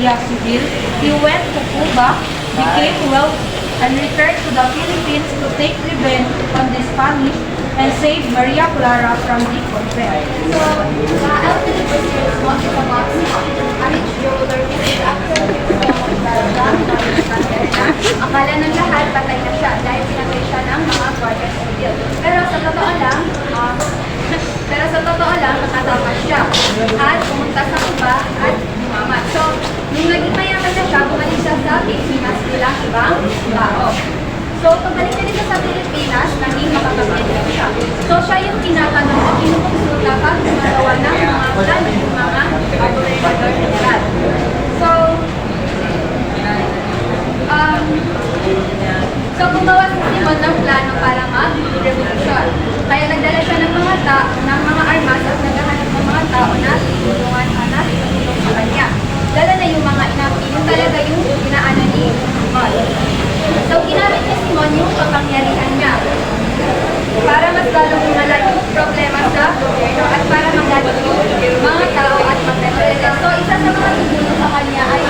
Guardia Civil, he went to Cuba, became wealthy, and returned to the Philippines to take revenge on the Spanish and save Maria Clara from the convent. So, the elderly person is not a maximum. A rich jeweler who is actually akala ng lahat patay na siya dahil pinatay siya ng mga Guardia Civil. Pero sa totoo lang, nakatakas siya at pumunta sa Cuba at umamat. So, nung naging mayaman na siya, bumalik siya sa Pilipinas bilang ibang tao. So, pagbalik na siya sa Pilipinas, naging makakapagyan siya. So, siya yung tinatanong at kinukonsulta pag gumagawa ng mga plano ng mga gobernador general. So, gumawa si Simon ng plano para mag-revolusyon. Kaya nagdala siya ng mga armas at naghahanap ng mga tao na tutulungan sa kanya. Dala na yung mga inapi, yung talaga yung inaanan ni Simon. So, ginamit ni Simon yung kapangyarihan niya para mas lalong lumala yung problema sa gobyerno at para magalit yung mga tao at magdala. So, isa sa mga tumulong sa kanya ay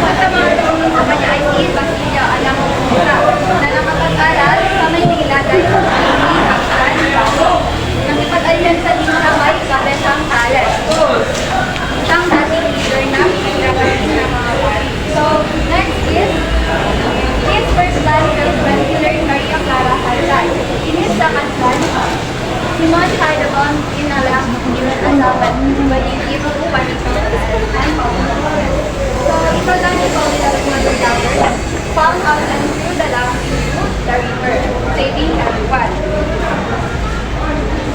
at sa mga tumulong sa kanya ay si Basilio Alamosa na nakapag-aral sa Maynila dahil sa Kapsan nakipag-alyansa din sa may Kabesang Palace. Siyang dating leader na pinagagaling ng mga pari. So, next is his first plan was when he learned Maria Clara had died. In his second plan, Simon had a bomb in a lamp given as a weapon when he gave to Juanito and Paulo. So, ito lang yung Paulo's mother daughter found out and threw the lamp into the river, saving everyone.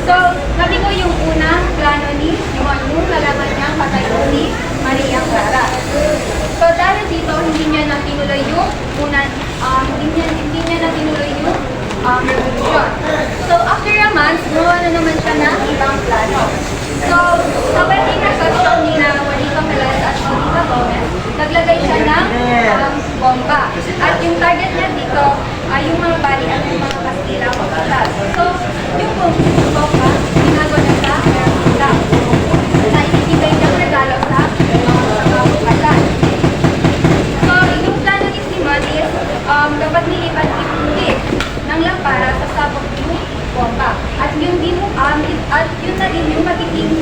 So, nabigo yung unang plano ni Simon yung nalaman niyang patay si Maria Clara. So, dahil dito, hindi niya na tinuloy yung hindi niya na tinuloy yung revolution. So, after a month, gumawa na naman siya ng ibang plano. So, sa wedding reception ni na Juanito Velez at Juanita Gomez, naglagay siya ng bomba. At yung target niya dito ay yung mga bari at yung mga Kastila kapital. So, yung bomba, ginago na sa Mercula na ibibigay niyang regalo sa mga kapital. So, yung plano ni Simon is dapat nilipat-ipit ng lampara sa sabog yung bomba. At yun na din yung magiging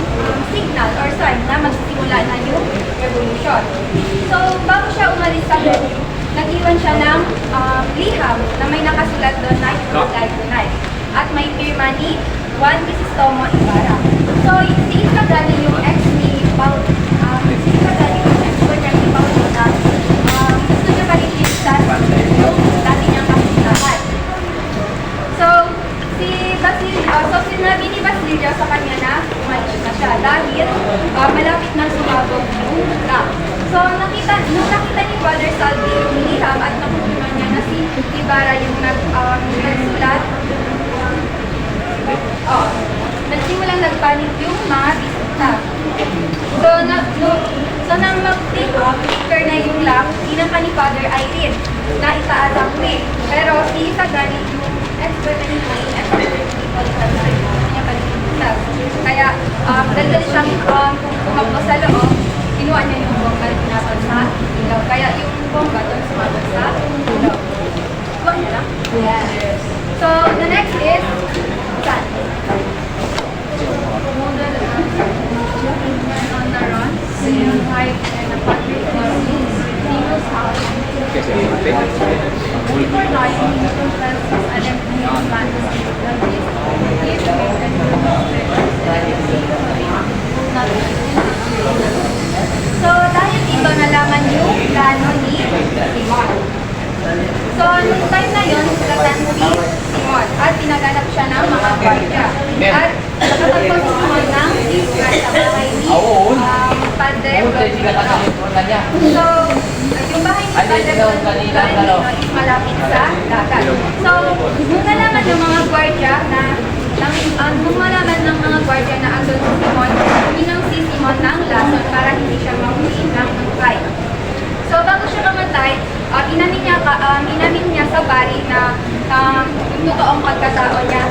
signal or sign na magsisimula na yung revolution. So, bago siya umalis sa venue, nag-iwan siya ng liham na may nakasulat doon na you will die tonight. At may pirma ni Juan Crisostomo Ibarra. So, si Isagani yung ex ni Paulina, gusto niya pa rin iligtas yung dati niyang kasintahan. So, sinabi ni Basilio sa kanya na umalis na siya dahil malapit na sumabog yung lamp. So, nung nakita ni Father Salvi yung liham at nakukunan niya na si Ibarra yung nagsulat, nagsimulang nagpanik yung mga bisita. So nang mag-take off, picture na yung lamp, inangka ni Father Irene na itaas ang wing. Pero si Isagani yung expert na yung kaya dahil siyang pumakbo sa loob, kinuha niya yung bomba at pinapag sa ilaw. Kaya yung bomba doon sumabog sa ilaw. Huwag niya lang? Yes. So, the next is sand. On the run, saying hi and a public Dino's house. Before dying, he confessed his Alemnian plans. So, dahil dito nalaman yung plano ni Simon. So, nung time na yun, sulatan si Simon at pinaganap siya ng mga gwardiya. At nakatagpo si Simon ng disguise sa bahay ni Padre Florentino. So, yung bahay ni Padre Florentino is malapit sa dagat. So, nung nalaman ng mga gwardiya na nung malaman ng mga gwardiya na andun si Simon, uminang si Simon ng lason para hindi siya mahuli ng hangkay. So, bago siya mamatay, inamin niya sa bari na yung totoong pagkatao niya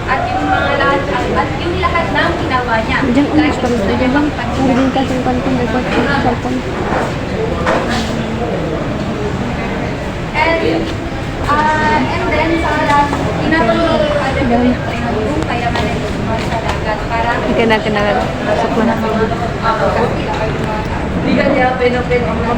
at yung mga lahat at yung lahat ng ginawa niya. Diyan, Kahit pa rin gusto tayo niya bang? magpagpapalaki. Hindi ka sa kantong record ko sa cellphone. And then sa last, tinatulong ko yung other yung kayamanan ng mga sa dagat para Ika na. Pasok mo na. Hindi ka niya pinapin ang mga